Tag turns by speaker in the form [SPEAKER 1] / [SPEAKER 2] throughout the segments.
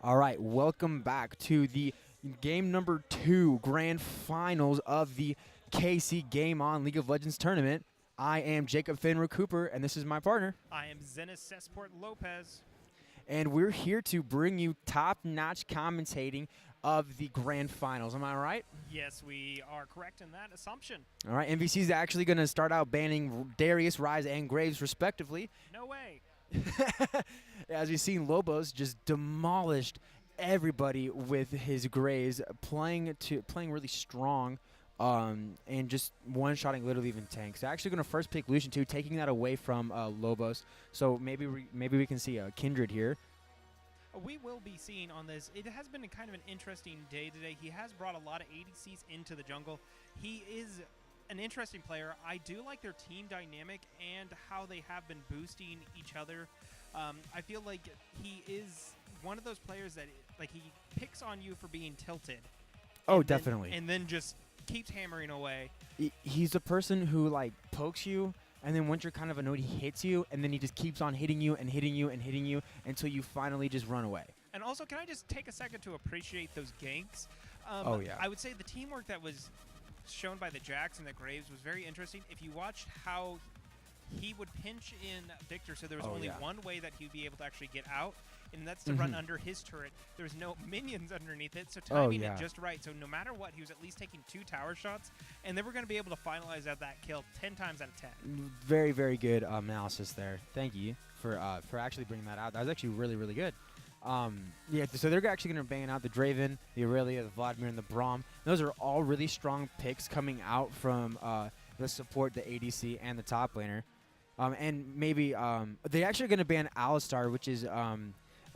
[SPEAKER 1] All right, welcome back to the game number 2 grand finals of the KCGameCon League of Legends tournament. I am Jacob Fenrir Cooper, and this is my partner.
[SPEAKER 2] I am Zenis Cesport Lopez.
[SPEAKER 1] And we're here to bring you top-notch commentating of the grand finals. Am I right?
[SPEAKER 2] Yes, we are correct in that assumption.
[SPEAKER 1] All right, MVC is actually going to start out banning Darius, Ryze, and Graves, respectively.
[SPEAKER 2] No way.
[SPEAKER 1] As we've seen, Lobos just demolished everybody with his Graves, playing really strong, and just one-shotting literally even tanks. They're actually going to first pick Lucian too, taking that away from Lobos. So maybe we can see Kindred here.
[SPEAKER 2] We will be seeing on this. It has been kind of an interesting day today. He has brought a lot of ADCs into the jungle. He is an interesting player. I do like their team dynamic and how they have been boosting each other. I feel like he is one of those players that he picks on you for being tilted.
[SPEAKER 1] Oh, definitely.
[SPEAKER 2] And then just keeps hammering away.
[SPEAKER 1] He's the person who pokes you, and then once you're kind of annoyed, he hits you, and then he just keeps on hitting you and hitting you and hitting you until you finally just run away.
[SPEAKER 2] And also, can I just take a second to appreciate those ganks?
[SPEAKER 1] Oh, yeah.
[SPEAKER 2] I would say the teamwork that was shown by the Jacks and the Graves was very interesting. If you watched how he would pinch in Victor, so there was only one way that he would be able to actually get out, and that's to run under his turret. There's no minions underneath it, so timing it just right. So no matter what, he was at least taking 2 tower shots, and they were going to be able to finalize out that kill 10 times out of 10.
[SPEAKER 1] Very, very good analysis there. Thank you for actually bringing that out. That was actually really, really good. Yeah, so they're actually going to ban out the Draven, the Aurelia, the Vladimir, and the Braum. Those are all really strong picks coming out from the support, the ADC, and the top laner. And maybe they're actually going to ban Alistar, which is a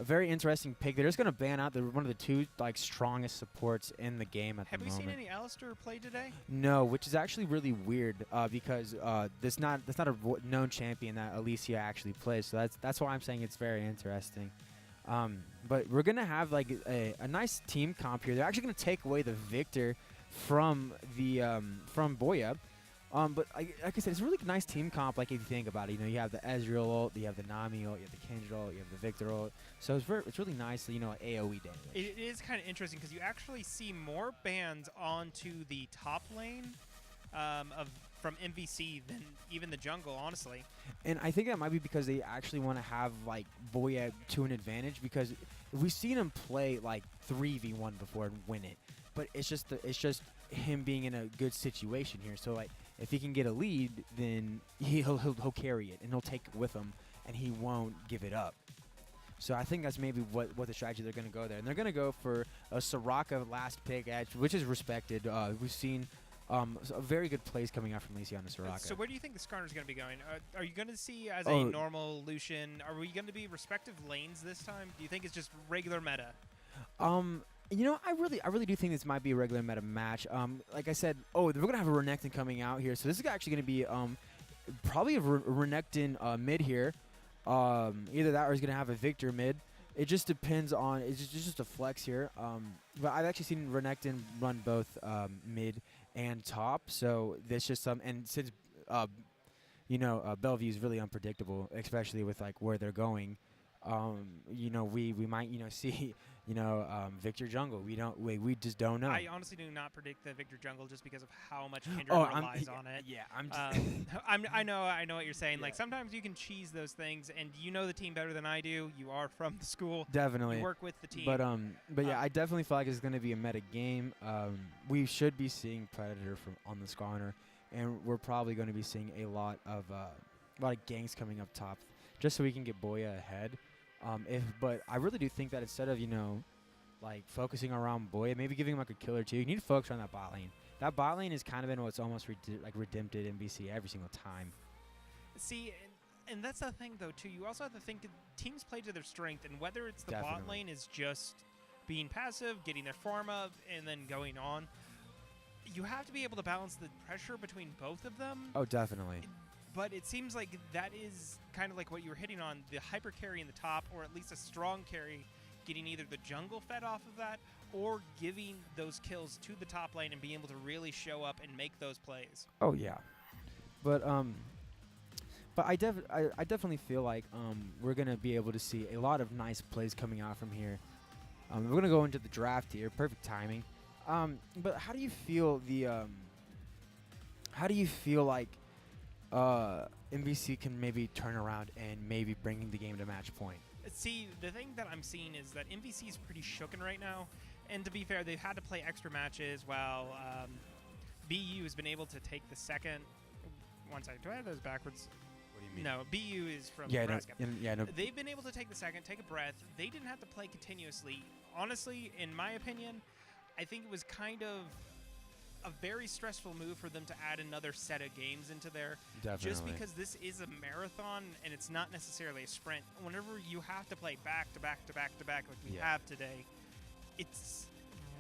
[SPEAKER 1] very interesting pick. They're just going to ban out one of the 2 strongest supports in the game at the moment.
[SPEAKER 2] Have we seen any Alistar play today?
[SPEAKER 1] No, which is actually really weird because that's not a known champion that Alicia actually plays. So that's why I'm saying it's very interesting. But we're going to have a nice team comp here. They're actually going to take away the Victor from from Boya. But like I said, it's a really nice team comp. If you think about it, you have the Ezreal ult, you have the Nami ult, you have the Kindred ult, you have the Victor ult. So it's really nice, AOE damage.
[SPEAKER 2] It is kind of interesting because you actually see more bans onto the top lane from MVC than even the jungle, honestly.
[SPEAKER 1] And I think that might be because they actually want to have Boya to an advantage, because we've seen him play 3v1 before and win it. But it's just him being in a good situation here. So if he can get a lead, then he'll carry it and he'll take it with him, and he won't give it up. So I think that's maybe what the strategy they're going to go there. And they're going to go for a Soraka last pick, which is respected. We've seen very good plays coming out from Alicia on the Soraka.
[SPEAKER 2] So where do you think the Skarner's going to be going? Are you going to see as a normal Lucian? Are we going to be respective lanes this time? Do you think it's just regular meta?
[SPEAKER 1] I really do think this might be a regular meta match. Like I said, we're going to have a Renekton coming out here. So this is actually going to be probably a Renekton mid here. Either that or he's going to have a Victor mid. It just depends on, it's just a flex here. But I've actually seen Renekton run both mid and top. So there's just and since, Bellevue is really unpredictable, especially with where they're going. We might see Victor jungle. We just don't know.
[SPEAKER 2] I honestly do not predict the Victor jungle just because of how much Kindred relies on it.
[SPEAKER 1] Yeah,
[SPEAKER 2] I know what you're saying.
[SPEAKER 1] Yeah.
[SPEAKER 2] Sometimes you can cheese those things, and you know the team better than I do. You are from the school.
[SPEAKER 1] Definitely.
[SPEAKER 2] You work with the team.
[SPEAKER 1] But yeah, I definitely feel like it's going to be a meta game. We should be seeing Predator on the Skarner, and we're probably going to be seeing a lot of ganks coming up top, just so we can get Boya ahead. But I really do think that instead of focusing around Boya, maybe giving him a kill or 2, you need to focus on that bot lane. That bot lane is kind of been what's almost redempted in BC every single time.
[SPEAKER 2] See, and that's the thing though too. You also have to think teams play to their strength, and whether it's the bot lane is just being passive, getting their farm up, and then going on, you have to be able to balance the pressure between both of them.
[SPEAKER 1] Oh, definitely.
[SPEAKER 2] But it seems like that is kind of like what you were hitting on, the hyper carry in the top, or at least a strong carry, getting either the jungle fed off of that, or giving those kills to the top lane and being able to really show up and make those plays.
[SPEAKER 1] Oh, yeah. But I definitely feel like we're going to be able to see a lot of nice plays coming out from here. We're gonna go into the draft here. Perfect timing. But how do you feel how do you feel like MVC can maybe turn around and maybe bring the game to match point?
[SPEAKER 2] See, the thing that I'm seeing is that MVC is pretty shooken right now. And to be fair, they've had to play extra matches while BU has been able to take the second. One second. Do I have those backwards?
[SPEAKER 1] What do you mean?
[SPEAKER 2] No, BU is from
[SPEAKER 1] Yeah,
[SPEAKER 2] Nebraska.
[SPEAKER 1] no.
[SPEAKER 2] They've been able to take the second, take a breath. They didn't have to play continuously. Honestly, in my opinion, I think it was kind of a very stressful move for them to add another set of games into there.
[SPEAKER 1] Definitely.
[SPEAKER 2] Just because this is a marathon and it's not necessarily a sprint. Whenever you have to play back to back to back to back like we have today, it's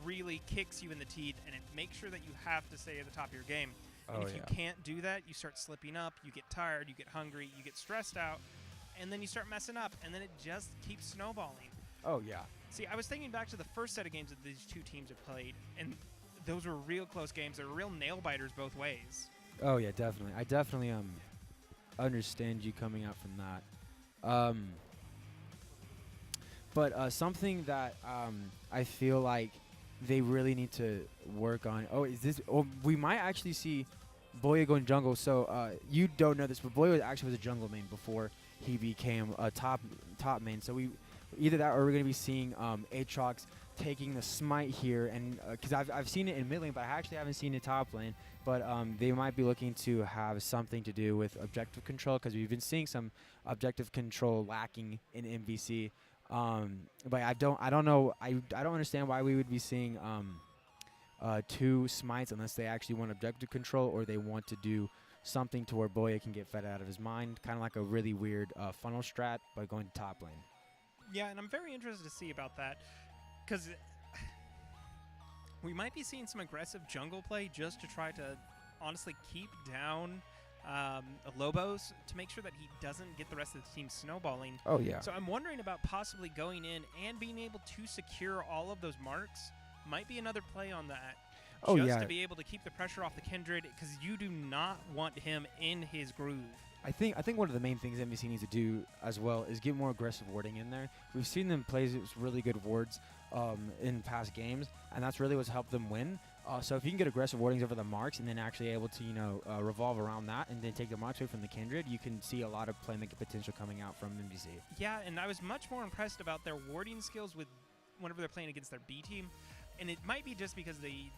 [SPEAKER 2] really kicks you in the teeth and it makes sure that you have to stay at the top of your game. And if you can't do that, you start slipping up, you get tired, you get hungry, you get stressed out, and then you start messing up, and then it just keeps snowballing.
[SPEAKER 1] Oh, yeah.
[SPEAKER 2] See, I was thinking back to the first set of games that these two teams have played, and those were real close games. They were real nail-biters both ways.
[SPEAKER 1] Oh, yeah, definitely. I definitely understand you coming out from that. But something that I feel like they really need to work on. Oh, is this? Oh, we might actually see Boya going jungle. So you don't know this, but Boya actually was a jungle main before he became a top main. So we either that or we're gonna be seeing Aatrox taking the smite here, and because I've seen it in mid lane, but I actually haven't seen it top lane. But they might be looking to have something to do with objective control because we've been seeing some objective control lacking in MVC. But I don't know. I don't understand why we would be seeing two smites unless they actually want objective control or they want to do something to where Boya can get fed out of his mind, kind of like a really weird funnel strat, but going to top lane.
[SPEAKER 2] Yeah, and I'm very interested to see about that because we might be seeing some aggressive jungle play just to try to honestly keep down Lobos to make sure that he doesn't get the rest of the team snowballing.
[SPEAKER 1] Oh, yeah.
[SPEAKER 2] So I'm wondering about possibly going in and being able to secure all of those marks. Might be another play on that.
[SPEAKER 1] Oh,
[SPEAKER 2] just
[SPEAKER 1] yeah.
[SPEAKER 2] to be able to keep the pressure off the Kindred because you do not want him in his groove.
[SPEAKER 1] I think one of the main things MVC needs to do as well is get more aggressive warding in there. We've seen them play really good wards in past games, and that's really what's helped them win. So if you can get aggressive wardings over the marks and then actually able to, revolve around that and then take the marks away from the Kindred, you can see a lot of playmaking potential coming out from MVC.
[SPEAKER 2] Yeah, and I was much more impressed about their warding skills with whenever they're playing against their B team. And it might be just because they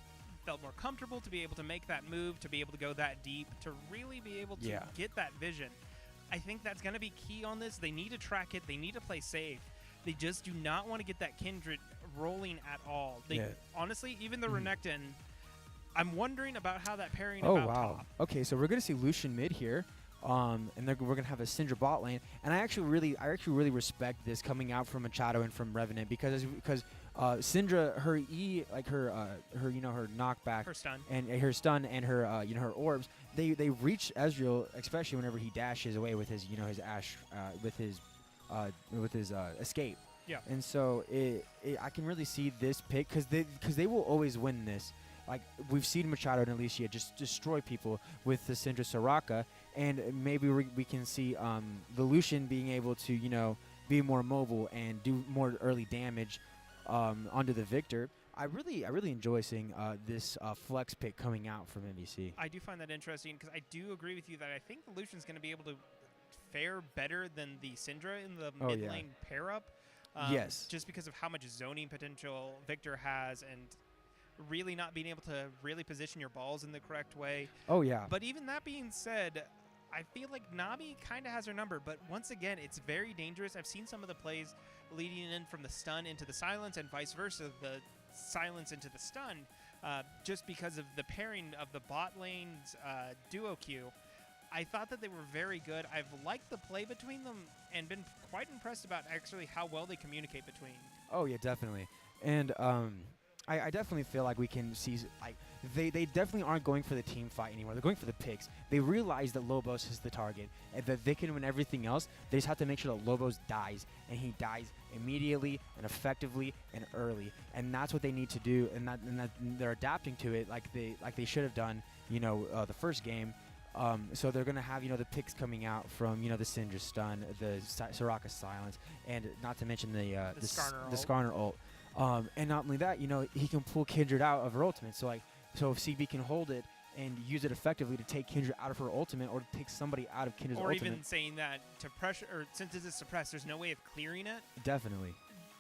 [SPEAKER 2] felt more comfortable to be able to make that move, to be able to go that deep, to really be able to get that vision. I think that's going to be key on this. They need to track it. They need to play safe. They just do not want to get that Kindred rolling at all. Honestly, even the Renekton, I'm wondering about how that pairing about top.
[SPEAKER 1] Okay, so we're going to see Lucian mid here. And we're going to have a Syndra bot lane. And I actually really respect this coming out from Machado and from Revenant because Syndra, her E, like her knockback,
[SPEAKER 2] her stun,
[SPEAKER 1] and her stun and her her orbs, they reach Ezreal, especially whenever he dashes away with his his Ash with his escape.
[SPEAKER 2] Yeah.
[SPEAKER 1] And so I can really see this pick because they will always win this. Like we've seen Machado and Alicia just destroy people with the Syndra Soraka, and maybe we can see the Lucian being able to be more mobile and do more early damage onto the Victor. I really enjoy seeing this flex pick coming out from MVC.
[SPEAKER 2] I do find that interesting because I do agree with you that I think the Lucian's going to be able to fare better than the Syndra in the mid lane pair up.
[SPEAKER 1] Yes.
[SPEAKER 2] Just because of how much zoning potential Victor has and really not being able to really position your balls in the correct way.
[SPEAKER 1] Oh, yeah.
[SPEAKER 2] But even that being said, I feel like Nami kind of has her number. But once again, it's very dangerous. I've seen some of the plays leading in from the stun into the silence and vice versa, the silence into the stun, just because of the pairing of the bot lane's duo queue. I thought that they were very good. I've liked the play between them and been quite impressed about actually how well they communicate between.
[SPEAKER 1] Oh, yeah, definitely. And I definitely feel like we can see, like, they definitely aren't going for the team fight anymore. They're going for the picks. They realize that Lobos is the target and that they can win everything else. They just have to make sure that Lobos dies, and he dies immediately and effectively and early. And that's what they need to do, and that they're adapting to it like they should have done, the first game. So they're going to have, the picks coming out from, the Syndra stun, the Soraka silence, and not to mention the Skarner ult. And not only that, he can pull Kindred out of her ultimate. So if CB can hold it and use it effectively to take Kindred out of her ultimate or to take somebody out of Kindred's ultimate.
[SPEAKER 2] Or even saying that to pressure, or since it is suppressed, there's no way of clearing it.
[SPEAKER 1] Definitely.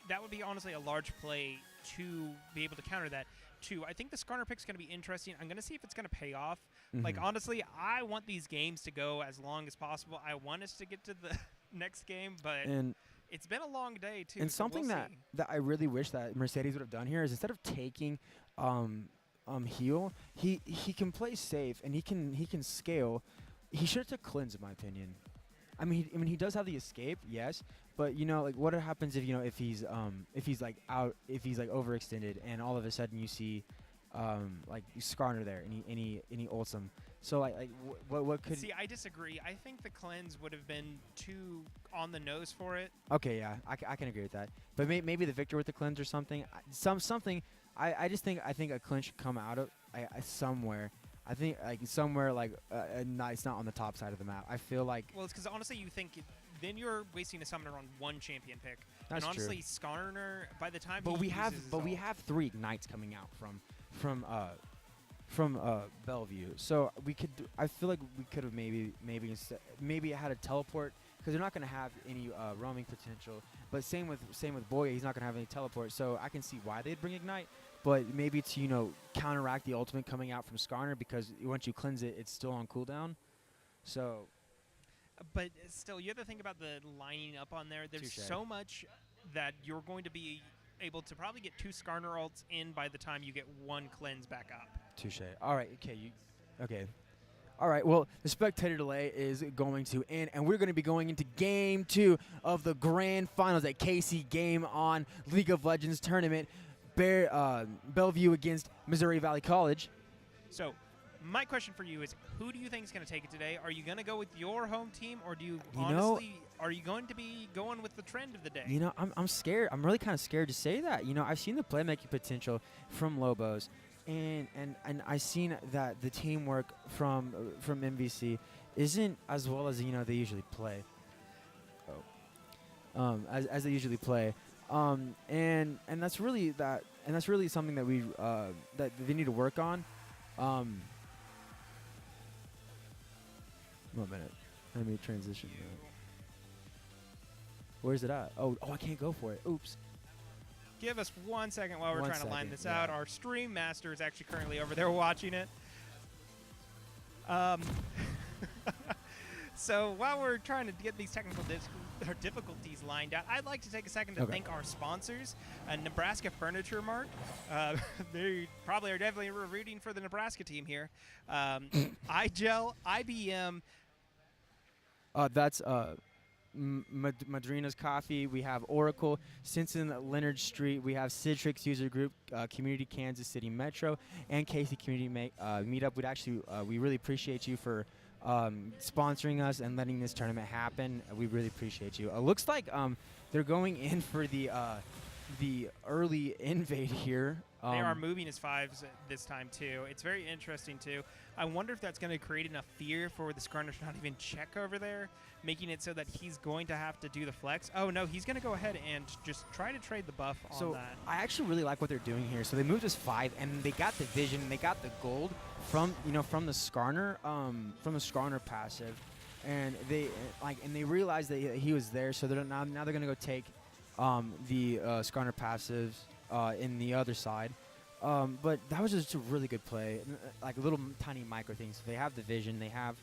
[SPEAKER 2] That would be honestly a large play to be able to counter that. Too, I think the Skarner pick is going to be interesting. I'm going to see if it's going to pay off. Like, honestly, I want these games to go as long as possible. I want us to get to the next game, but it's been a long day, too.
[SPEAKER 1] And
[SPEAKER 2] so
[SPEAKER 1] something that I really wish that Mercedes would have done here is instead of taking heal, he can play safe and he can scale. He should have took cleanse, in my opinion. I mean, he does have the escape, yes, but like what happens if if he's overextended and all of a sudden you see like Skarner there and he ults him. So what could
[SPEAKER 2] see? I disagree. I think the cleanse would have been too on the nose for it.
[SPEAKER 1] Okay, yeah, I can agree with that. But maybe the Victor with the cleanse or something. Something. I think a cleanse should come out of somewhere. I think somewhere it's not on the top side of the map. I feel like.
[SPEAKER 2] Well, it's because honestly, you think then you're wasting a summoner on one champion pick.
[SPEAKER 1] That's
[SPEAKER 2] and honestly,
[SPEAKER 1] true.
[SPEAKER 2] Skarner by the time.
[SPEAKER 1] But we have 3 ignites coming out from Bellevue. So we could. I feel like we could have maybe had a teleport because they're not going to have any roaming potential. But same with Boya, he's not going to have any teleport. So I can see why they'd bring ignite. But maybe to counteract the ultimate coming out from Skarner because once you cleanse it, it's still on cooldown. So.
[SPEAKER 2] But still, you have to think about the lining up on there. There's so much that you're going to be able to probably get 2 Skarner ults in by the time you get 1 cleanse back up.
[SPEAKER 1] Touche. All right. Okay. Okay. All right. Well, the spectator delay is going to end, and we're going to be going into Game 2 of the Grand Finals at KCGameCon League of Legends tournament. Bellevue against Missouri Valley College.
[SPEAKER 2] So, my question for you is, who do you think is going to take it today? Are you going to go with your home team, or do you honestly, are you going to be going with the trend of the day?
[SPEAKER 1] I'm scared. I'm really kind of scared to say that. I've seen the playmaking potential from Lobos, and I've seen that the teamwork from MVC isn't as well as they usually play. As they usually play. And that's really something that we that they need to work on. 1 minute. Let me transition. Where's it at? Oh, I can't go for it. Oops.
[SPEAKER 2] Give us 1 second while we're trying to line this out. Our stream master is actually currently over there watching it. So while we're trying to get these technical difficulties lined out, I'd like to take a second to thank our sponsors, Nebraska Furniture Mart. They probably are definitely rooting for the Nebraska team here. iGel, IBM.
[SPEAKER 1] That's Madrina's Coffee. We have Oracle, Simpson Leonard Street. We have Citrix User Group, Community Kansas City Metro, and Casey Community Meetup. We really appreciate you for sponsoring us and letting this tournament happen. We really appreciate you. It looks like they're going in for the early invade here.
[SPEAKER 2] They are moving as 5s this time too. It's very interesting too. I wonder if that's going to create enough fear for the Skarner to not even check over there, making it so that he's going to have to do the flex. Oh no, he's going to go ahead and just try to trade the buff on that.
[SPEAKER 1] I actually really like what they're doing here. So they moved us 5, and they got the vision, and they got the gold from the Skarner passive, and they realized that he was there. So they're now they're going to go take the Skarner passives in the other side. But that was just a really good play, like little tiny micro things. They have the vision, they have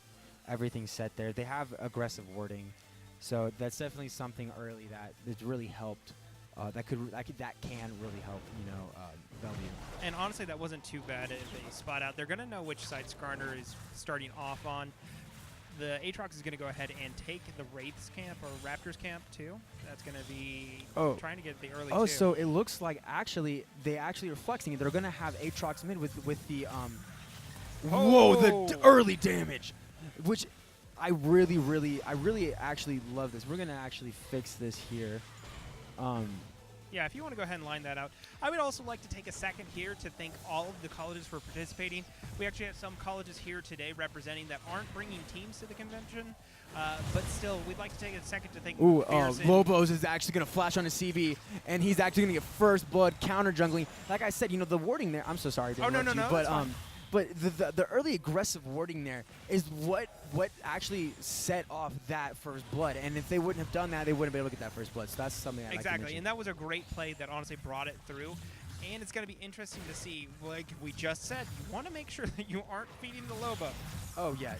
[SPEAKER 1] everything set there, they have aggressive warding, so that's definitely something early that has really helped. That can really help, Bellevue.
[SPEAKER 2] And honestly, that wasn't too bad if they spot out. They're gonna know which side Skarner is starting off on. The Aatrox is going to go ahead and take the Wraiths camp or Raptors camp too. That's going to be trying to get the early.
[SPEAKER 1] Oh, so it looks like they actually are flexing it. They're going to have Aatrox mid with the whoa, the early damage, which I really actually love this. We're going to actually fix this here.
[SPEAKER 2] Yeah, if you want to go ahead and line that out. I would also like to take a second here to thank all of the colleges for participating. We actually have some colleges here today representing that aren't bringing teams to the convention, but still, we'd like to take a second to thank Pearson.
[SPEAKER 1] Lobos is actually going to flash on a CV, and he's actually going to get first blood counter jungling. Like I said, the warding there, I'm so sorry to interrupt you, but the early aggressive warding there is what actually set off that first blood. And if they wouldn't have done that, they wouldn't be able to get that first blood. So that's something I like to mention.
[SPEAKER 2] And that was a great play that honestly brought it through. And it's going to be interesting to see, like we just said, you want to make sure that you aren't feeding the Lobo.
[SPEAKER 1] Oh, yeah.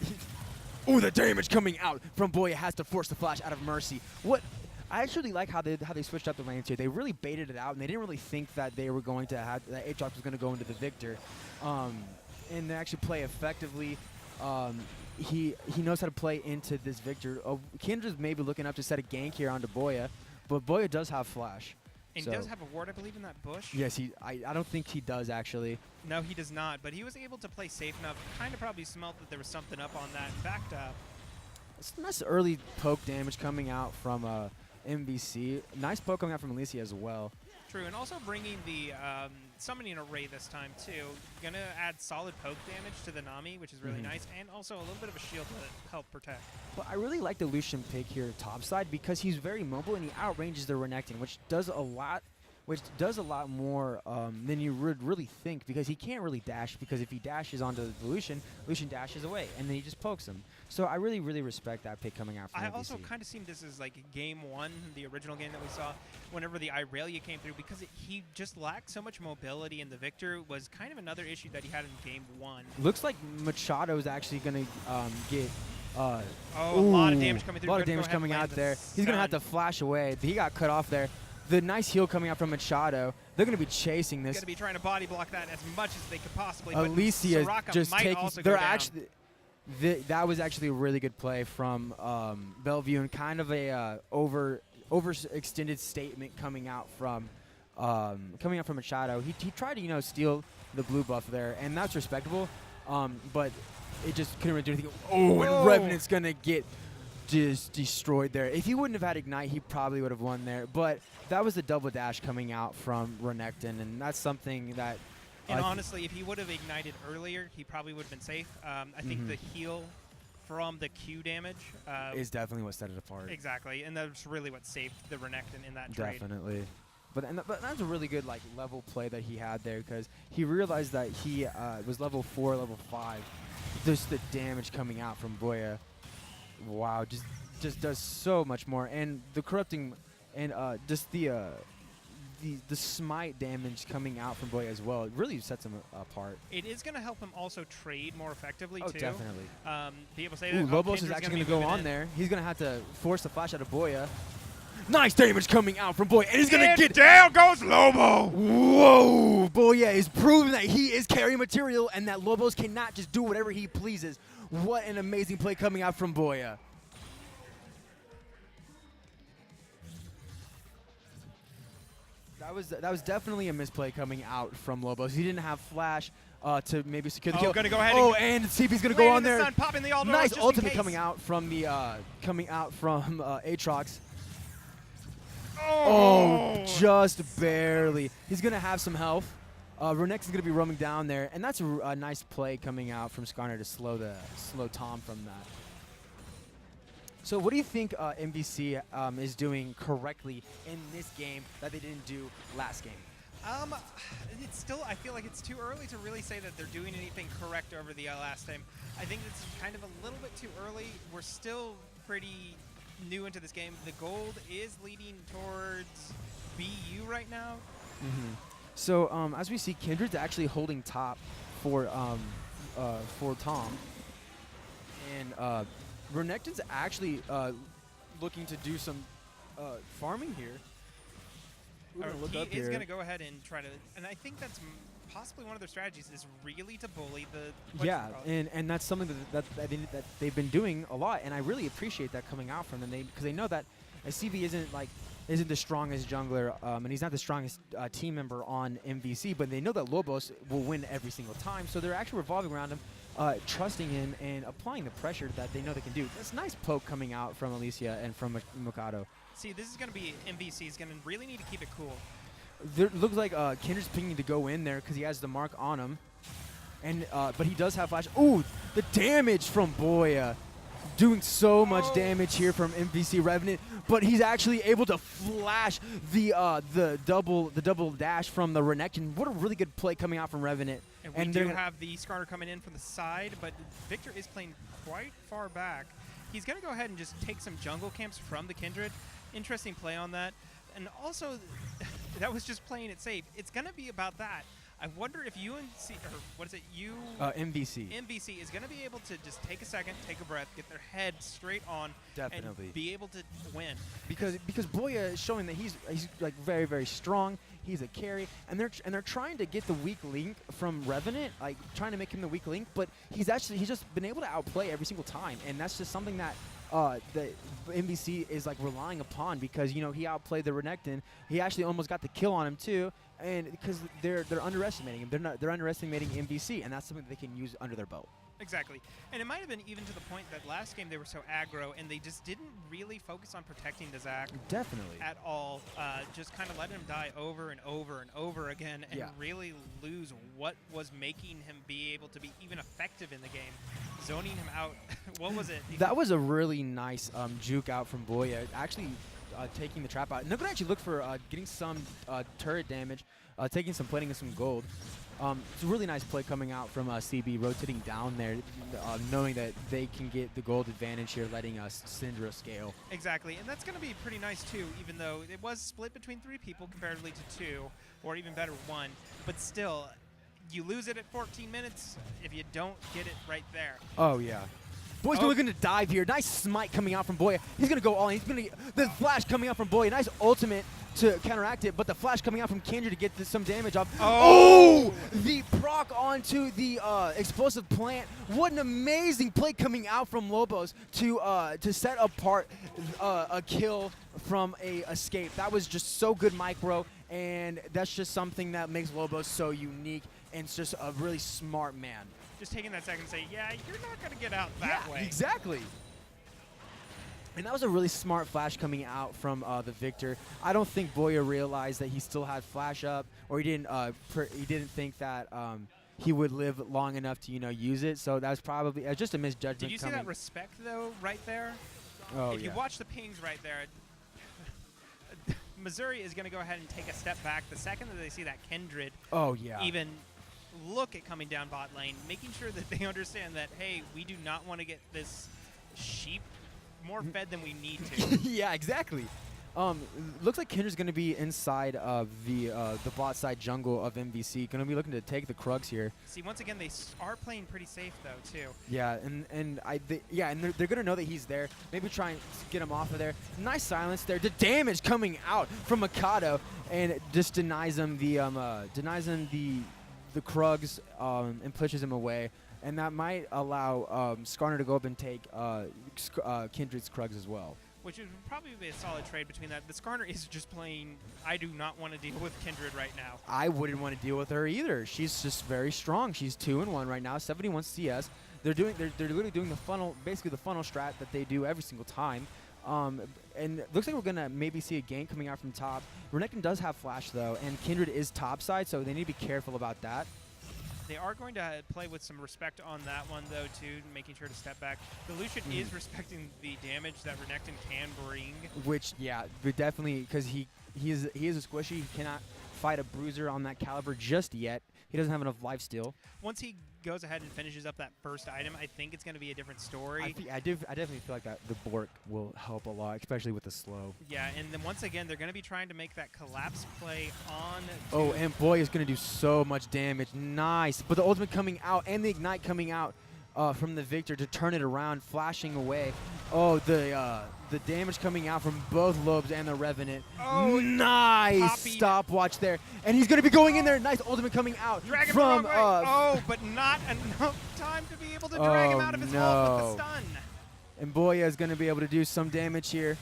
[SPEAKER 1] Oh, the damage coming out from Boya has to force the flash out of Mercy. I actually like how they switched up the lanes here. They really baited it out, and they didn't really think that they were going to have that Aatrox was going to go into the Victor. And they actually play effectively. He knows how to play into this Victor. Kendra's maybe looking up to set a gank here onto Boya, but Boya does have flash.
[SPEAKER 2] And he does have a ward, I believe, in that bush.
[SPEAKER 1] Yes, I don't think he does, actually.
[SPEAKER 2] No, he does not, but he was able to play safe enough. Kind of probably smelled that there was something up on that. Backed up.
[SPEAKER 1] It's nice early poke damage coming out from MVC. Nice poke coming out from Alicia as well.
[SPEAKER 2] True, and also bringing the summoning array this time, too. Going to add solid poke damage to the Nami, which is really nice, and also a little bit of a shield to help protect.
[SPEAKER 1] Well, I really like the Lucian pick here topside because he's very mobile and he outranges the Renekton, which does a lot more than you would really think, because he can't really dash, because if he dashes onto the Lucian dashes away, and then he just pokes him. So I really, really respect that pick coming out from
[SPEAKER 2] I
[SPEAKER 1] MVC.
[SPEAKER 2] also kind of seen this as like game 1, the original game that we saw, whenever the Irelia came through, because he just lacked so much mobility, and the Victor was kind of another issue that he had in game 1.
[SPEAKER 1] Looks like Machado is actually going to get...
[SPEAKER 2] a lot of damage coming through.
[SPEAKER 1] A lot of damage coming out there. He's going to have to flash away. He got cut off there. The nice heal coming out from Machado. They're going to be chasing this.
[SPEAKER 2] Going to be trying to body block that as much as they could possibly.
[SPEAKER 1] Alicia
[SPEAKER 2] but
[SPEAKER 1] just taking.
[SPEAKER 2] They're
[SPEAKER 1] actually. That was actually a really good play from Bellevue, and kind of a overextended statement coming out from Machado. He tried to steal the blue buff there, and that's respectable. But it just couldn't really do anything. Oh, and Revenant's going to get just destroyed there. If he wouldn't have had Ignite, he probably would have won there. But that was the double dash coming out from Renekton, and that's something that...
[SPEAKER 2] And honestly, if he would have ignited earlier, he probably would have been safe. I think the heal from the Q damage...
[SPEAKER 1] is definitely what set it apart.
[SPEAKER 2] Exactly, and that's really what saved the Renekton in that trade.
[SPEAKER 1] Definitely. But that's a really good level play that he had there, because he realized that he was level 4, level 5. Just the damage coming out from Boya. Wow, just does so much more, and the corrupting, and just the smite damage coming out from Boya as well. It really sets him apart.
[SPEAKER 2] It is going to help him also trade more effectively too.
[SPEAKER 1] Definitely.
[SPEAKER 2] Be able to say that.
[SPEAKER 1] Lobos is actually going to go on there. He's going to have to force the flash out of Boya. Nice damage coming out from Boya, and he's going to get
[SPEAKER 2] down goes Lobo.
[SPEAKER 1] Whoa, Boya is proving that he is carry material, and that Lobos cannot just do whatever he pleases. What an amazing play coming out from Boya. That was definitely a misplay coming out from Lobos. He didn't have flash to maybe secure the kill.
[SPEAKER 2] Gonna go ahead.
[SPEAKER 1] And CP's gonna go on there.
[SPEAKER 2] Popping the
[SPEAKER 1] nice ultimate coming out from the Aatrox. Just barely. He's gonna have some health. Renekton's going to be roaming down there, and that's a nice play coming out from Skarner to slow Tom from that. So what do you think MVC is doing correctly in this game that they didn't do last game?
[SPEAKER 2] It's still, I feel like it's too early to really say that they're doing anything correct over the last time. I think it's kind of a little bit too early. We're still pretty new into this game. The gold is leading towards BU right now.
[SPEAKER 1] So as we see, Kindred's actually holding top for Tom, and Renekton's actually looking to do some farming here.
[SPEAKER 2] He is going to go ahead and try to, and I think that's possibly one of their strategies is really to bully the.
[SPEAKER 1] And that's something that they've been doing a lot, and I really appreciate that coming out from them. Because they know that CV isn't the strongest jungler, and he's not the strongest team member on MVC, but they know that Lobos will win every single time, so they're actually revolving around him. trusting him and applying the pressure that they know they can do. That's nice poke coming out from Alicia and from Mikado.
[SPEAKER 2] See, this is going to be MVC. He's going to really need to keep it cool.
[SPEAKER 1] There looks like Kindred's picking to go in there because he has the mark on him. And but he does have flash. Ooh, the damage from Boya. Doing so much damage here from MVC Revenant, but he's actually able to flash the double dash from the Renekton. What a really good play coming out from Revenant.
[SPEAKER 2] And we do have the Skarner coming in from the side, but Victor is playing quite far back. He's going to go ahead and just take some jungle camps from the Kindred. Interesting play on that. And also, that was just playing it safe. It's going to be about that. I wonder if UNC, or what is it, MVC is going to be able to just take a second, take a breath, get their head straight on,
[SPEAKER 1] definitely,
[SPEAKER 2] and be able to win.
[SPEAKER 1] Because Boya is showing that he's like very, very strong. He's a carry, and they're trying to get the weak link from Revenant, like trying to make him the weak link. But he's just been able to outplay every single time, and that's just something that the MVC is like relying upon because he outplayed the Renekton. He actually almost got the kill on him too. And because they're underestimating him, they're underestimating MVC, and that's something that they can use under their belt.
[SPEAKER 2] Exactly, and it might have been even to the point that last game they were so aggro, and they just didn't really focus on protecting the Zac.
[SPEAKER 1] Definitely.
[SPEAKER 2] At all, just kind of letting him die over and over and over again, and really lose what was making him be able to be even effective in the game, zoning him out. What was it?
[SPEAKER 1] That was a really nice juke out from Boya. Actually. Taking the trap out. And they're going to actually look for getting some turret damage, taking some plating and some gold. It's a really nice play coming out from CB, rotating down there, knowing that they can get the gold advantage here, letting Syndra scale.
[SPEAKER 2] Exactly, and that's going to be pretty nice too, even though it was split between 3 people comparatively to 2, or even better, 1. But still, you lose it at 14 minutes if you don't get it right there.
[SPEAKER 1] Oh, yeah. Boy's looking to dive here. Nice smite coming out from Boya. He's going to go all in. The flash coming out from Boya. Nice ultimate to counteract it, but the flash coming out from Kindred to get some damage off. Oh! The proc onto the explosive plant. What an amazing play coming out from Lobos to set apart a kill from a escape. That was just so good micro, and that's just something that makes Lobos so unique, and it's just a really smart man.
[SPEAKER 2] Just taking that second and say, yeah, you're not going to get out that way.
[SPEAKER 1] Exactly. And that was a really smart flash coming out from the Victor. I don't think Boya realized that he still had flash up, or he didn't think that he would live long enough to use it. So that was probably just a misjudgment.
[SPEAKER 2] Did you see that respect though, right there?
[SPEAKER 1] Oh,
[SPEAKER 2] if you watch the pings right there, Missouri is going to go ahead and take a step back the second that they see that Kindred. Even look at coming down bot lane, making sure that they understand that, hey, we do not want to get this sheep more fed than we need to.
[SPEAKER 1] Yeah, exactly. Looks like Kindred's going to be inside of the bot side jungle of MVC. Going to be looking to take the Krugs here.
[SPEAKER 2] See, once again, they are playing pretty safe though too.
[SPEAKER 1] Yeah, and they're going to know that he's there. Maybe try and get him off of there. Nice silence there. The damage coming out from Mikado, and it just denies him the Krugs and pushes him away. And that might allow Skarner to go up and take Kindred's Krugs as well.
[SPEAKER 2] Which would probably be a solid trade between that. The Skarner is just playing, I do not want to deal with Kindred right now.
[SPEAKER 1] I wouldn't want to deal with her either. She's just very strong. She's 2-1 right now, 71 CS. They're literally doing the funnel, basically the funnel strat that they do every single time. And it looks like we're going to maybe see a gank coming out from top. Renekton does have flash though, and Kindred is topside, so they need to be careful about that.
[SPEAKER 2] They are going to play with some respect on that one, though, too, making sure to step back. The Lucian is respecting the damage that Renekton can bring.
[SPEAKER 1] Which, yeah, but definitely, because he is a squishy. He cannot fight a bruiser on that caliber just yet. He doesn't have enough lifesteal.
[SPEAKER 2] Once he goes ahead and finishes up that first item, I think it's going to be a different story.
[SPEAKER 1] I definitely feel like that the Bork will help a lot, especially with the slow.
[SPEAKER 2] Yeah, and then once again, they're going to be trying to make that collapse play on.
[SPEAKER 1] Oh, and boy, is going to do so much damage. Nice. But the ultimate coming out and the ignite coming out from the Victor to turn it around, flashing away. Oh, the damage coming out from both Lobes and the Revenant.
[SPEAKER 2] Oh,
[SPEAKER 1] nice stopwatch there. And he's going to be going in there. Nice ultimate coming out
[SPEAKER 2] drag him
[SPEAKER 1] from
[SPEAKER 2] the wrong way. Oh, but not enough time to be able to drag him out of his ult with the stun.
[SPEAKER 1] And Boya is going to be able to do some damage here.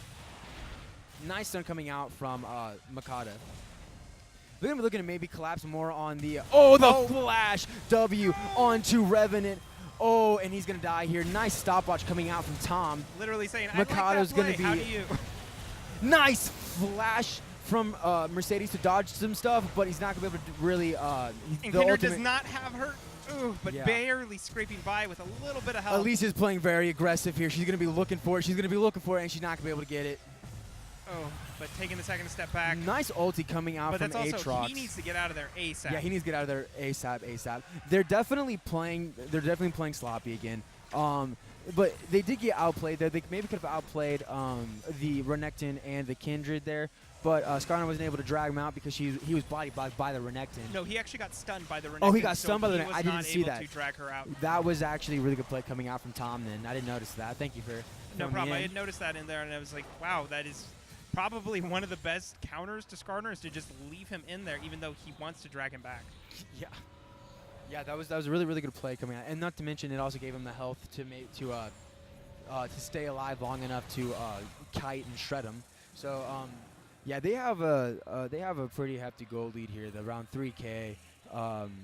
[SPEAKER 1] Nice stun coming out from Mikado. They're going to be looking to maybe collapse more on the... the flash W onto Revenant. Oh, and he's going to die here. Nice stopwatch coming out from Tom.
[SPEAKER 2] Literally saying,
[SPEAKER 1] Mikado's
[SPEAKER 2] going to
[SPEAKER 1] be
[SPEAKER 2] How do you?
[SPEAKER 1] Nice flash from Mercedes to dodge some stuff, but he's not going to be able to really...
[SPEAKER 2] and Kindred does not have her... Ooh, but barely scraping by with a little bit of help.
[SPEAKER 1] Alicia's playing very aggressive here. She's going to be looking for it. She's going to be looking for it, and she's not going to be able to get it.
[SPEAKER 2] Oh, but taking the second step back.
[SPEAKER 1] Nice ulti coming out from Aatrox.
[SPEAKER 2] But he needs to get out of there ASAP.
[SPEAKER 1] Yeah, he needs to get out of there ASAP. They're definitely playing sloppy again. But they did get outplayed there. They maybe could have outplayed the Renekton and the Kindred there. But Skarner wasn't able to drag him out because he was body blocked by the Renekton.
[SPEAKER 2] No, he actually got stunned by the Renekton.
[SPEAKER 1] Oh, he got stunned by the Renekton. I didn't see that.
[SPEAKER 2] To drag her out.
[SPEAKER 1] That was actually a really good play coming out from Tom then. I didn't notice that. Thank you for
[SPEAKER 2] No problem. I had noticed that in there, and I was like, wow, that is probably one of the best counters to Skarner is to just leave him in there even though he wants to drag him back.
[SPEAKER 1] Yeah. Yeah, that was a really, really good play coming out. And not to mention it also gave him the health to stay alive long enough to kite and shred him. So yeah, they have a pretty hefty gold lead here. The around 3K,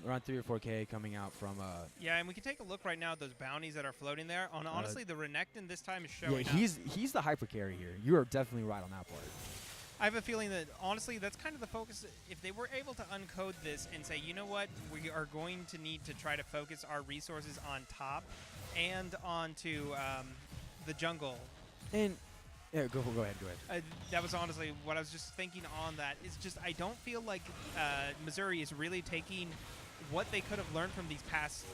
[SPEAKER 1] around 3 or 4K coming out from.
[SPEAKER 2] Yeah, and we can take a look right now at those bounties that are floating there. Honestly, the Renekton this time is showing.
[SPEAKER 1] Yeah, he's the hyper carry here. You are definitely right on that part.
[SPEAKER 2] I have a feeling that honestly, that's kind of the focus. If they were able to uncode this and say, you know what, we are going to need to try to focus our resources on top and onto the jungle.
[SPEAKER 1] And yeah, go ahead.
[SPEAKER 2] That was honestly what I was just thinking on that. It's just I don't feel like Missouri is really taking what they could have learned from these past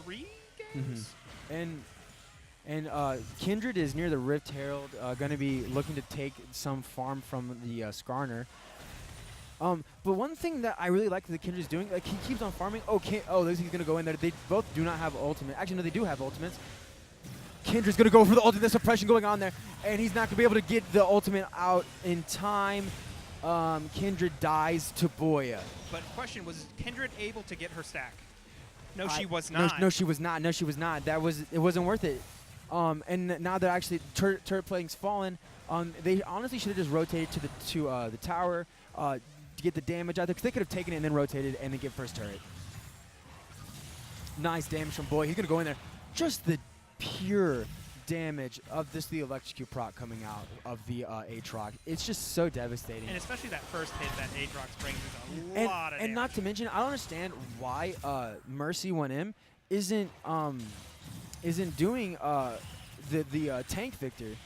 [SPEAKER 2] 3 games.
[SPEAKER 1] And Kindred is near the Rift Herald, going to be looking to take some farm from the Skarner. But one thing that I really like that the Kindred's doing, like he keeps on farming. He's going to go in there. They both do not have ultimate. Actually, no, they do have ultimates. Kindred's going to go for the ultimate. There's suppression going on there, and he's not going to be able to get the ultimate out in time. Kindred dies to Boya.
[SPEAKER 2] But question, was Kindred able to get her stack? No, she was not.
[SPEAKER 1] No, she was not. No, she was not. It wasn't worth it. And now that actually turret playing's fallen, they honestly should have just rotated to the tower to get the damage out there, because they could have taken it and then rotated and then get first turret. Nice damage from Boy. He's going to go in there. Just the pure damage of the electrocute proc coming out of the Aatrox. It's just so devastating.
[SPEAKER 2] And especially that first hit that Aatrox brings is a lot of damage.
[SPEAKER 1] And not to mention, I don't understand why Mercy 1M isn't doing the tank Victor.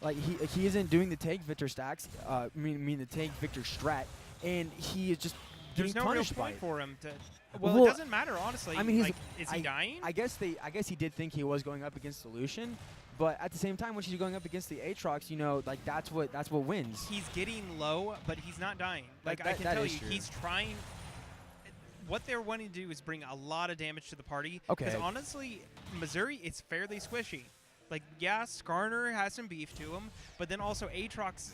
[SPEAKER 1] Like he isn't doing the tank Victor stacks. I mean the tank Victor strat, and he is just getting punished by it.
[SPEAKER 2] There's no real point for him to. Well, it doesn't matter, honestly.
[SPEAKER 1] I mean,
[SPEAKER 2] like, is he dying?
[SPEAKER 1] I guess he did think he was going up against Solution, but at the same time, when she's going up against the Aatrox, like that's what wins.
[SPEAKER 2] He's getting low, but he's not dying. Like I can tell you, he's trying. What they're wanting to do is bring a lot of damage to the party.
[SPEAKER 1] Okay.
[SPEAKER 2] Because honestly, Missouri is fairly squishy. Like, yeah, Skarner has some beef to him, but then also Aatrox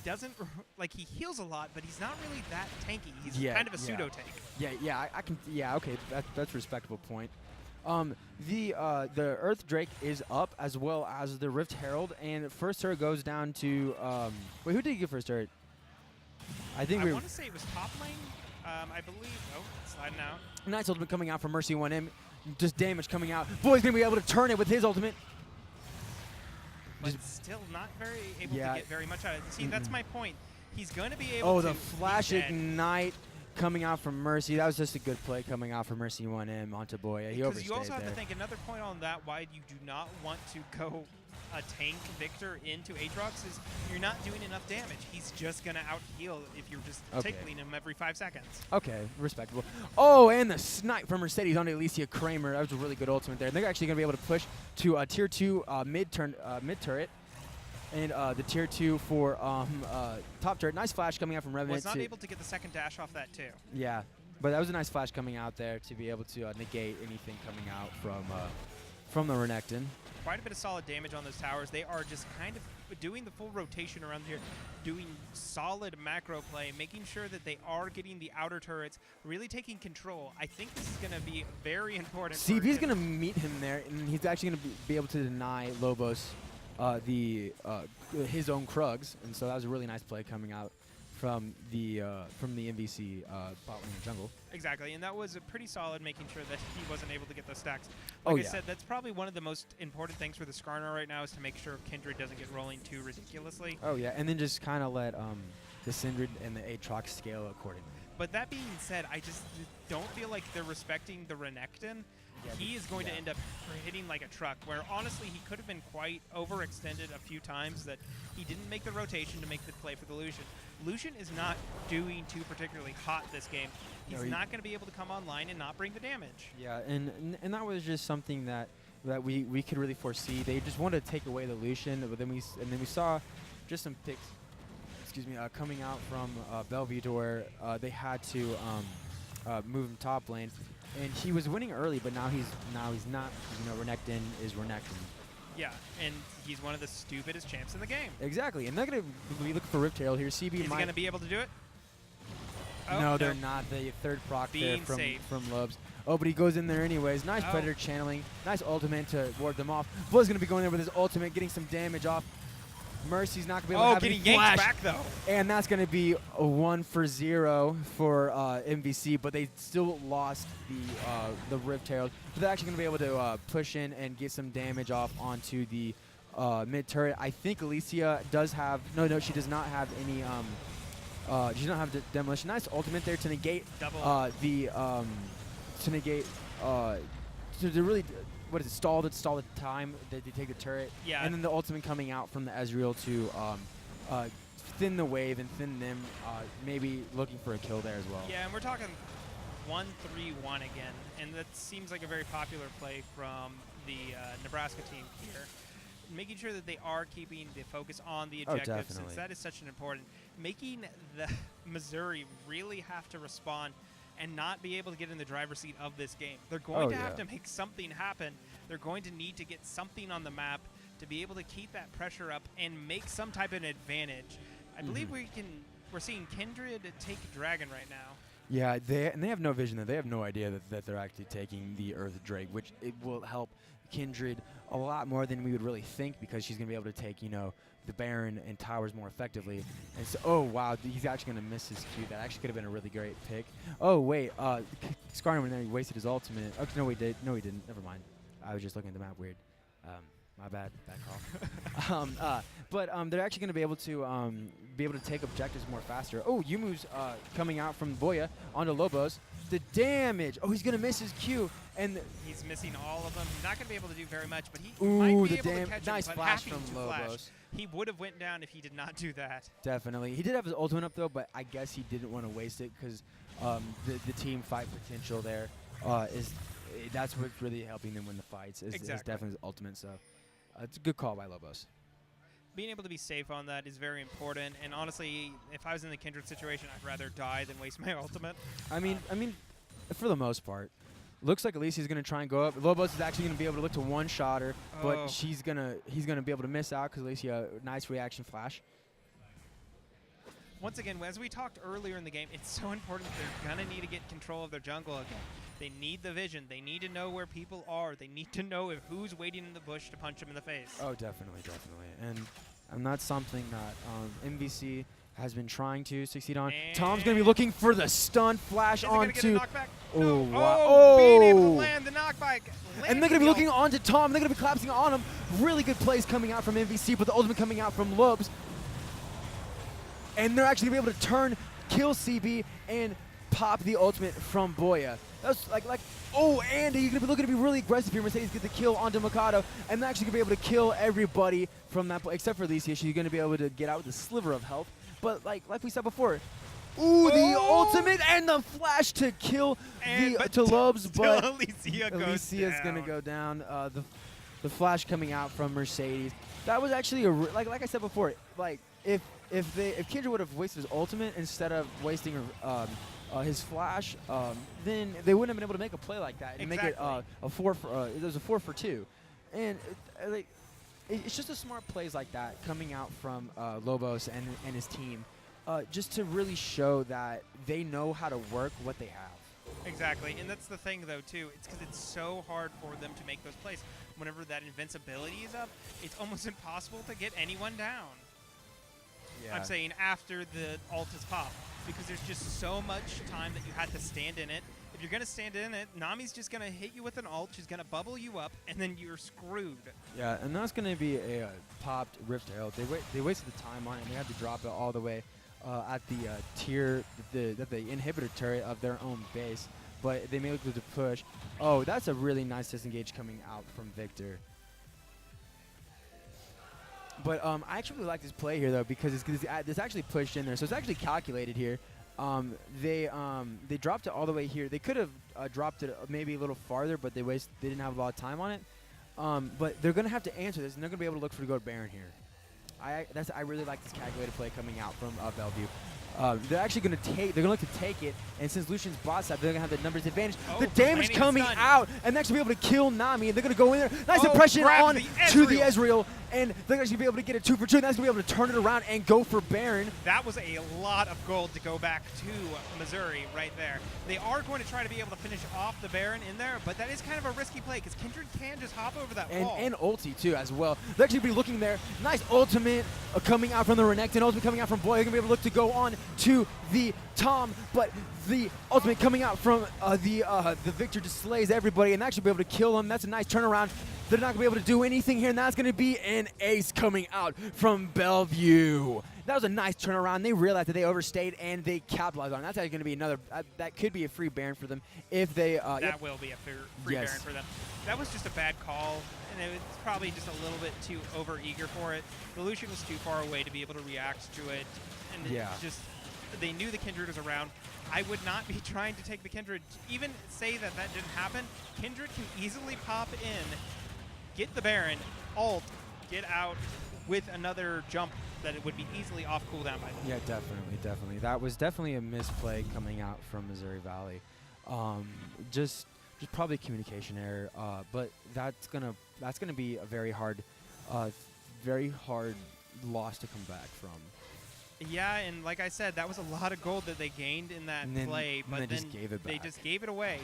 [SPEAKER 2] doesn't, like, he heals a lot, but he's not really that tanky. He's kind of a pseudo tank.
[SPEAKER 1] Okay, that's a respectable point. The Earth Drake is up, as well as the Rift Herald, and first turret goes down to wait, who did you get first turret? I want
[SPEAKER 2] to say it was top lane. I believe. Oh, sliding out.
[SPEAKER 1] Nice ultimate coming out from Mercy 1M. Just damage coming out. Boy's gonna be able to turn it with his ultimate.
[SPEAKER 2] But still not very able to get very much out of it. See, that's my point. He's going to be able to.
[SPEAKER 1] Oh, the flash ignite coming out from Mercy. That was just a good play coming out from Mercy 1M onto Boya. He overstayed there.
[SPEAKER 2] Because you also have to think another point on that why you do not want to go a tank Victor into Aatrox is you're not doing enough damage. He's just going to out-heal if you're just tickling him every 5 seconds. Okay, respectable. Oh, and the snipe from Mercedes onto Alicia Kramer. That was a really good ultimate there. They're actually going to be able to push to Tier 2 mid-turret. And the Tier 2 for top turret. Nice flash coming out from Revenant. Was not able to get the second dash off that, too.
[SPEAKER 1] Yeah, but that was a nice flash coming out there to be able to negate anything coming out from the Renekton. Quite
[SPEAKER 2] a bit of solid damage on those towers. They are just kind of doing the full rotation around here, doing solid macro play, making sure that they are getting the outer turrets, really taking control. I think this is going to be very important.
[SPEAKER 1] See, if he's going to meet him there, and he's actually going to be able to deny Lobos his own Krugs, and so that was a really nice play coming out from the MVC bot lane and jungle.
[SPEAKER 2] Exactly, and that was pretty solid, making sure that he wasn't able to get those stacks. Like I said, that's probably one of the most important things for the Skarner right now is to make sure Kindred doesn't get rolling too ridiculously.
[SPEAKER 1] Oh yeah, and then just kind of let the Syndred and the Aatrox scale accordingly.
[SPEAKER 2] But that being said, I just don't feel like they're respecting the Renekton. Yeah, he is going to end up hitting like a truck, where honestly he could have been quite overextended a few times that he didn't make the rotation to make the play for the Lucian. Lucian is not doing too particularly hot this game. He's not going to be able to come online and not bring the damage.
[SPEAKER 1] Yeah, and that was just something that we could really foresee. They just wanted to take away the Lucian, but then we saw just some picks. Excuse me, coming out from Bellevue to where they had to move him top lane. And he was winning early, but now he's not. You know, Renekton is Renekton.
[SPEAKER 2] Yeah, and he's one of the stupidest champs in the game.
[SPEAKER 1] Exactly, and they're going to be looking for Riptail here. CB
[SPEAKER 2] is he going to be able to do it? Oh,
[SPEAKER 1] no, they're not. The third proc there from Lubs. Oh, but he goes in there anyways. Nice Predator channeling. Nice ultimate to ward them off. Buzz going to be going there with his ultimate, getting some damage off. Mercy's not going to be able to have any flash.
[SPEAKER 2] Back, though.
[SPEAKER 1] And that's going to be a 1-for-0 for MVC, but they still lost the Riptail. But they're actually going to be able to push in and get some damage off onto the mid turret. I think Alicia does have – no, she does not have any she does not have the demolition. Nice ultimate there to negate to really – what is it? Stall the time that they take the turret.
[SPEAKER 2] Yeah.
[SPEAKER 1] And then the ultimate coming out from the Ezreal to thin the wave and thin them, maybe looking for a kill there as well.
[SPEAKER 2] Yeah, and we're talking 1-3-1 again, and that seems like a very popular play from the Nebraska team here. Making sure that they are keeping the focus on the objective, since that is such an important. Making the Missouri really have to respond and not be able to get in the driver's seat of this game. They're going to have to make something happen. They're going to need to get something on the map to be able to keep that pressure up and make some type of an advantage. I believe we're seeing Kindred take Dragon right now.
[SPEAKER 1] Yeah, they have no vision there. They have no idea that they're actually taking the Earth Drake, which it will help Kindred a lot more than we would really think, because she's going to be able to take, you know, the Baron and towers more effectively. And so, oh wow, he's actually going to miss his Q. That actually could have been a really great pick. Oh wait, Skarner went there, he wasted his ultimate. Oh, no, he did. No, he didn't. Never mind. I was just looking at the map weird. My bad. Bad call. But they're actually going to be able to take objectives more faster. Oh, Yumu's coming out from Boya onto Lobos. The damage. Oh, he's going to miss his Q. And
[SPEAKER 2] he's missing all of them. He's not going to be able to do very much, but he might be able to catch
[SPEAKER 1] nice
[SPEAKER 2] him,
[SPEAKER 1] flash from Lobos.
[SPEAKER 2] He would have went down if he did not do that.
[SPEAKER 1] Definitely. He did have his ultimate up, though, but I guess he didn't want to waste it because the team fight potential there that's what's really helping them win the fights is definitely his ultimate. So it's a good call by Lobos.
[SPEAKER 2] Being able to be safe on that is very important, and honestly, if I was in the Kindred situation, I'd rather die than waste my ultimate.
[SPEAKER 1] I mean, for the most part. Looks like Alicia's going to try and go up. Lobos is actually going to be able to look to one-shot her, but he's going to be able to miss out because Alicia, nice reaction flash.
[SPEAKER 2] Once again, as we talked earlier in the game, it's so important they're going to need to get control of their jungle again. They need the vision. They need to know where people are. They need to know who's waiting in the bush to punch them in the face.
[SPEAKER 1] Oh, definitely. And that's something that MVC has been trying to succeed on. And Tom's going to be looking for the stun flash onto...
[SPEAKER 2] Oh, wow. Being able to land the knockback.
[SPEAKER 1] And they're going to be looking onto Tom. They're going to be collapsing on him. Really good plays coming out from MVC, but the ultimate coming out from Lubs. And they're actually going to be able to kill CB and pop the ultimate from Boya. That's oh, Andy, you're going to be looking to be really aggressive here. Mercedes get the kill onto Mikado, and they're actually going to be able to kill everybody from that play, except for Alicia. She's going to be able to get out with a sliver of health. But like we said before, the ultimate and the flash to kill to Lubs, but Alicia's going to go down. The flash coming out from Mercedes. That was actually like I said before, like if Kindred would have wasted his ultimate instead of wasting his flash, then they wouldn't have been able to make a play like that and make it a 4 for. It was a 4 for 2, and it's just the smart plays like that coming out from Lobos and his team, just to really show that they know how to work what they have.
[SPEAKER 2] Exactly, and that's the thing though too. It's because it's so hard for them to make those plays. Whenever that invincibility is up, it's almost impossible to get anyone down.
[SPEAKER 1] Yeah.
[SPEAKER 2] I'm saying after the ult is popped, because there's just so much time that you had to stand in it. If you're going to stand in it, Nami's just going to hit you with an ult. She's going to bubble you up, and then you're screwed.
[SPEAKER 1] Yeah, and that's going to be a popped Rift Herald. They wasted the time on it, and they had to drop it all the way at the tier, the inhibitor turret of their own base. But they made it to push. Oh, that's a really nice disengage coming out from Victor. But I actually really like this play here, though, because it's actually pushed in there. So it's actually calculated here. They dropped it all the way here. They could have dropped it maybe a little farther, but they didn't have a lot of time on it. But they're going to have to answer this, and they're going to be able to look for to go to Baron here. I really like this calculated play coming out from Bellevue. They're actually going to take. They're going to look to take it, and since Lucian's bot side, they're going to have the numbers advantage.
[SPEAKER 2] Oh,
[SPEAKER 1] the damage coming
[SPEAKER 2] stun.
[SPEAKER 1] out, and they're actually be able to kill Nami. And they're going to go in there. Nice
[SPEAKER 2] Oh,
[SPEAKER 1] impression
[SPEAKER 2] grab
[SPEAKER 1] on
[SPEAKER 2] the
[SPEAKER 1] to the
[SPEAKER 2] Ezreal.
[SPEAKER 1] Ezreal, and they're actually be able to get a 2 for 2. And that's going to be able to turn it around and go for Baron.
[SPEAKER 2] That was a lot of gold to go back to Missouri right there. They are going to try to be able to finish off the Baron in there, but that is kind of a risky play because Kindred can just hop over that wall.
[SPEAKER 1] And ulti, too, as well. They'll actually be looking there. Nice ultimate coming out from the Renekton. Ultimate coming out from Boy. They're going to be able to look to go on to the Tom, but the ultimate coming out from the Victor just slays everybody and actually be able to kill them. That's a nice turnaround. They're not going to be able to do anything here, and that's going to be an ace coming out from Bellevue. That was a nice turnaround. They realized that they overstayed, and they capitalized on it. That's actually going to be another that could be a free Baron for them if they
[SPEAKER 2] that will be a free
[SPEAKER 1] Yes.
[SPEAKER 2] Baron for them. That was just a bad call, and it's probably just a little bit too over-eager for it. The Lucian was too far away to be able to react to it, and
[SPEAKER 1] Yeah.
[SPEAKER 2] it just they knew the Kindred was around. I would not be trying to take the Kindred. Even say that didn't happen, Kindred can easily pop in, get the Baron, ult, get out with another jump that it would be easily off cooldown by them.
[SPEAKER 1] Yeah, definitely. That was definitely a misplay coming out from Missouri Valley. Just probably a communication error. But that's gonna be a very hard loss to come back from.
[SPEAKER 2] Yeah, and like I said, that was a lot of gold that they gained in that play, but then they just gave it away.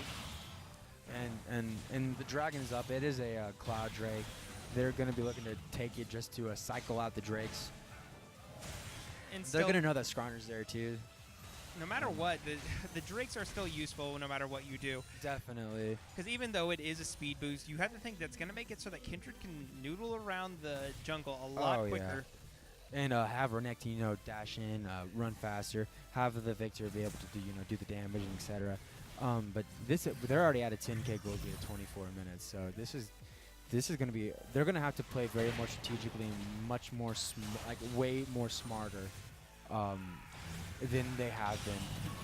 [SPEAKER 1] And the dragon is up. It is a Cloud Drake. They're going to be looking to take it just to cycle out the Drakes.
[SPEAKER 2] And
[SPEAKER 1] They're going to know that Skarner's there too.
[SPEAKER 2] No matter what, the Drakes are still useful no matter what you do.
[SPEAKER 1] Definitely.
[SPEAKER 2] Because even though it is a speed boost, you have to think that's going to make it so that Kindred can noodle around the jungle a lot quicker.
[SPEAKER 1] Yeah. And have Renekton, dash in, run faster, have the Victor be able to do the damage and etc. But they're already at a 10k gold lead at 24 minutes, so this is going to be, they're going to have to play very more strategically and much more way more smarter than they have been.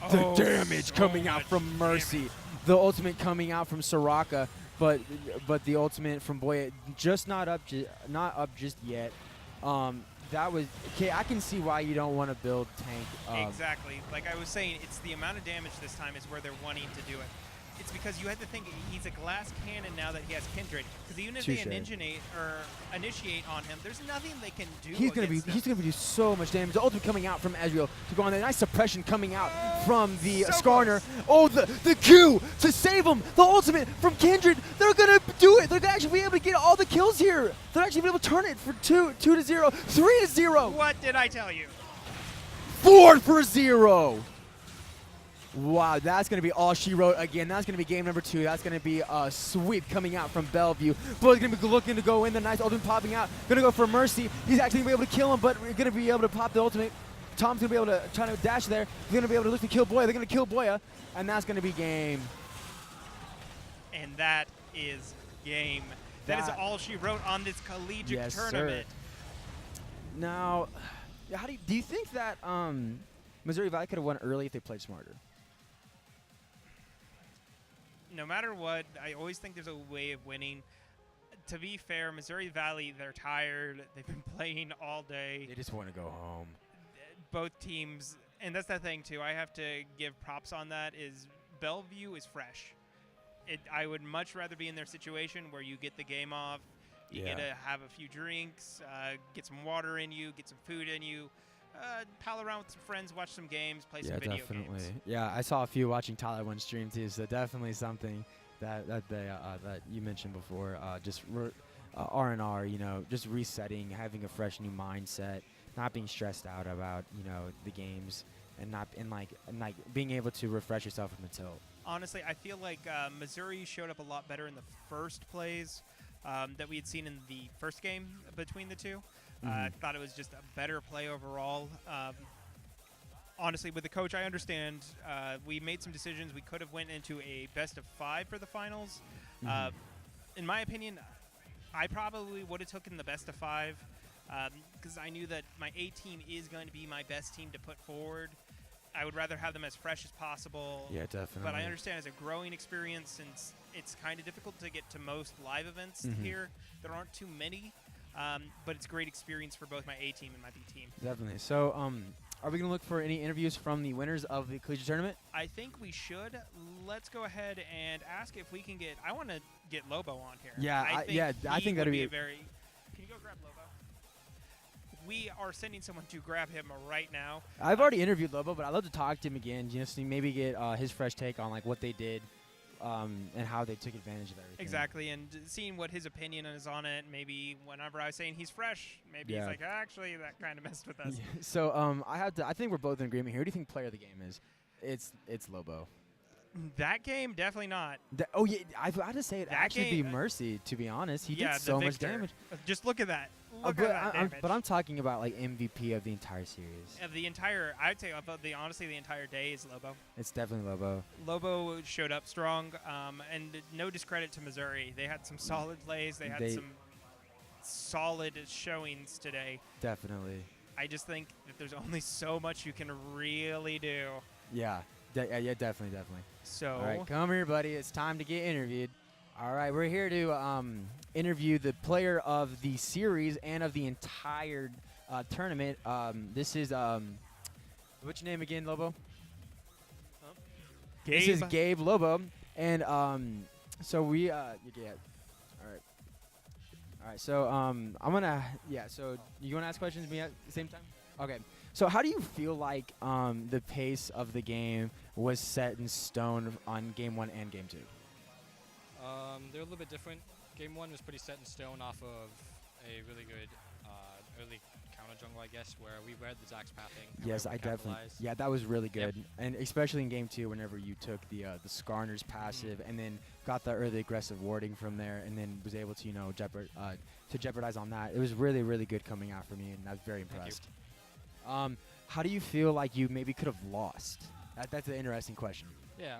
[SPEAKER 2] Oh,
[SPEAKER 1] The damage
[SPEAKER 2] so
[SPEAKER 1] coming out
[SPEAKER 2] much
[SPEAKER 1] from Mercy,
[SPEAKER 2] damage.
[SPEAKER 1] the ultimate coming out from Soraka, but the ultimate from Boya just not up just yet. That was okay. I can see why you don't want to build tank.
[SPEAKER 2] Exactly. Like I was saying, it's the amount of damage this time is where they're wanting to do it. It's because you have to think he's a glass cannon now that he has Kindred. Because even if they initiate on him, there's nothing they can do.
[SPEAKER 1] He's gonna do so much damage. The ultimate coming out from Ezreal to go on there. Nice suppression coming out from the
[SPEAKER 2] so
[SPEAKER 1] Skarner.
[SPEAKER 2] close.
[SPEAKER 1] Oh, the Q to save him. The ultimate from Kindred. They're gonna do it. They're gonna actually be able to get all the kills here. They're actually be able to turn it for 2-0, 3-0.
[SPEAKER 2] What did I tell you?
[SPEAKER 1] 4-0. Wow, that's going to be all she wrote again. That's going to be game number 2. That's going to be a sweep coming out from Bellevue. Boy's going to be looking to go in. The nice ultimate popping out. Going to go for Mercy. He's actually going to be able to kill him, but we're going to be able to pop the ultimate. Tom's going to be able to try to dash there. He's going to be able to look to kill Boya. They're going to kill Boya, and that's going to be game.
[SPEAKER 2] And that is game. That is all she wrote on this collegiate tournament.
[SPEAKER 1] Sir. Now, do you think that Missouri Valley could have won early if they played smarter?
[SPEAKER 2] No matter what, I always think there's a way of winning. To be fair, Missouri Valley, they're tired. They've been playing all day.
[SPEAKER 1] They just want to go home.
[SPEAKER 2] Both teams, and that's the thing too, I have to give props on that, is Bellevue is fresh. I would much rather be in their situation where you get the game off, you get to have a few drinks, get some water in you, get some food in you, pal around with some friends, watch some games, play some video games.
[SPEAKER 1] Yeah, I saw a few watching Tyler One stream too, so definitely something that you mentioned before. R&R, just resetting, having a fresh new mindset, not being stressed out about, the games, and like being able to refresh yourself from the tilt.
[SPEAKER 2] Honestly, I feel like Missouri showed up a lot better in the first plays that we had seen in the first game between the two. I thought it was just a better play overall. Honestly, with the coach, I understand we made some decisions. We could have went into a best of 5 for the finals. In my opinion, I probably would have taken the best of 5 because I knew that my A team is going to be my best team to put forward. I would rather have them as fresh as possible.
[SPEAKER 1] Yeah, definitely.
[SPEAKER 2] But I understand as a growing experience, since it's kind of difficult to get to most live events here, there aren't too many. But it's a great experience for both my A team and my B team.
[SPEAKER 1] Definitely. So, are we going to look for any interviews from the winners of the Collegiate tournament?
[SPEAKER 2] I think we should. Let's go ahead and ask if we can get. I want to get Lobo on here.
[SPEAKER 1] Yeah, I think that'd be
[SPEAKER 2] a very. Can you go grab Lobo? We are sending someone to grab him right now.
[SPEAKER 1] I've already interviewed Lobo, but I'd love to talk to him again, just to maybe get his fresh take on like what they did. And how they took advantage of everything.
[SPEAKER 2] Exactly, and seeing what his opinion is on it. Maybe whenever I was saying he's fresh, maybe he's like, actually, that kind of messed with us.
[SPEAKER 1] Yeah. So I think we're both in agreement here. Who do you think player of the game is? It's Lobo.
[SPEAKER 2] That game, definitely not.
[SPEAKER 1] Oh yeah, I had to say it actually be Mercy. To be honest, he did so much damage.
[SPEAKER 2] Just look at that. Look at that damage.
[SPEAKER 1] But I'm talking about like MVP of the entire series.
[SPEAKER 2] Of the entire, I'd say about honestly the entire day is Lobo.
[SPEAKER 1] It's definitely Lobo.
[SPEAKER 2] Lobo showed up strong, and no discredit to Missouri. They had some solid plays. They had some solid showings today.
[SPEAKER 1] Definitely.
[SPEAKER 2] I just think that there's only so much you can really do.
[SPEAKER 1] Yeah. Yeah, definitely.
[SPEAKER 2] So.
[SPEAKER 1] All right, come here, buddy. It's time to get interviewed. All right, we're here to interview the player of the series and of the entire tournament. This is what's your name again, Lobo?
[SPEAKER 2] Gabe.
[SPEAKER 1] This is Gabe Lobo, and so we yeah. All right. So I'm gonna So you wanna ask questions to me at the same time? Okay. So how do you feel like the pace of the game was set in stone on Game 1 and Game 2?
[SPEAKER 3] They're a little bit different. Game 1 was pretty set in stone off of a really good early counter jungle, I guess, where we read the Zax's pathing.
[SPEAKER 1] Yes, I definitely. Yeah, that was really good. Yep. And especially in Game 2, whenever you took the Skarner's passive and then got the early aggressive warding from there and then was able to jeopardize on that. It was really, really good coming out for me, and I was very impressed. How do you feel like you maybe could have lost? That's an interesting question.
[SPEAKER 3] Yeah,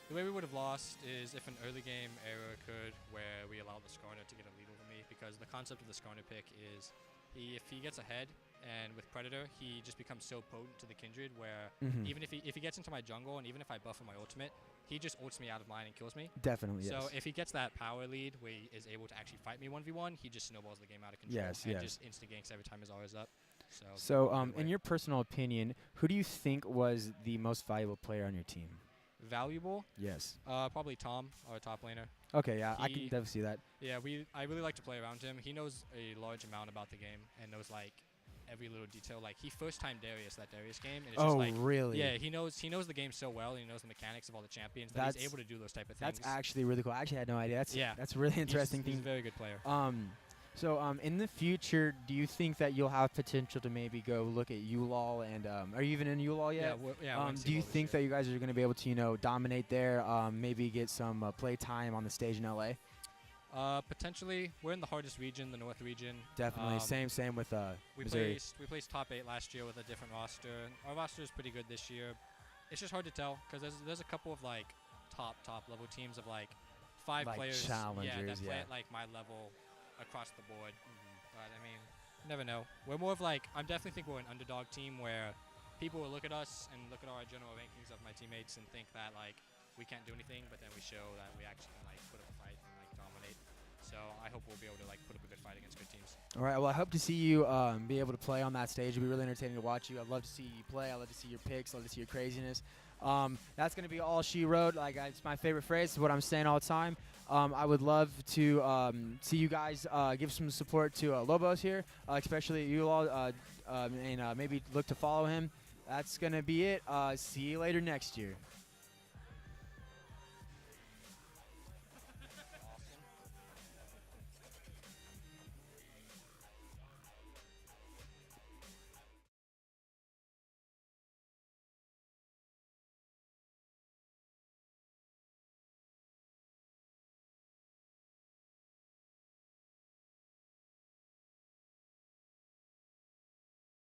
[SPEAKER 3] the way we would have lost is if an early game error occurred where we allowed the Skarner to get a lead over me, because the concept of the Skarner pick is if he gets ahead and with Predator, he just becomes so potent to the Kindred where even if he gets into my jungle and even if I buffer my ultimate, he just ults me out of mine and kills me.
[SPEAKER 1] Definitely, yes.
[SPEAKER 3] So if he gets that power lead where he is able to actually fight me 1v1, he just snowballs the game out of control and just instant ganks every time his R is up. So
[SPEAKER 1] in your personal opinion, who do you think was the most valuable player on your team?
[SPEAKER 3] Valuable?
[SPEAKER 1] Yes.
[SPEAKER 3] Probably Tom, our top laner.
[SPEAKER 1] Okay, yeah, I can definitely see that.
[SPEAKER 3] Yeah, I really like to play around him. He knows a large amount about the game and knows like every little detail. Like he first time that Darius game, and it's just like
[SPEAKER 1] really?
[SPEAKER 3] Yeah, he knows the game so well, and he knows the mechanics of all the champions that he's able to do those type of things.
[SPEAKER 1] That's actually really cool. I actually had no idea. That's a really interesting thing.
[SPEAKER 3] He's a very good player.
[SPEAKER 1] So in the future, do you think that you'll have potential to maybe go look at ULOL and are you even in ULOL yet?
[SPEAKER 3] Yeah.
[SPEAKER 1] Do you think that you guys are going to be able to dominate there? Maybe get some play time on the stage in LA?
[SPEAKER 3] Potentially, we're in the hardest region, the North region.
[SPEAKER 1] Definitely, same with Missouri.
[SPEAKER 3] We placed top 8 last year with a different roster. Our roster is pretty good this year. It's just hard to tell because there's a couple of like top level teams of like 5 players.
[SPEAKER 1] Challengers,
[SPEAKER 3] that play at like my level across the board. But I mean, never know. We're more of like I definitely think we're an underdog team where people will look at us and look at our general rankings of my teammates and think that like we can't do anything, but then we show that we actually can like put up a fight and like dominate. So I hope we'll be able to like put up a good fight against good teams.
[SPEAKER 1] All right. Well, I hope to see you be able to play on that stage. It'll be really entertaining to watch you. I'd love to see you play. I'd love to see your picks. I'd love to see your craziness. That's going to be all she wrote. Like it's my favorite phrase. It's what I'm saying all the time. I would love to see you guys give some support to Lobos here, especially you all, and maybe look to follow him. That's going to be it. See you later next year.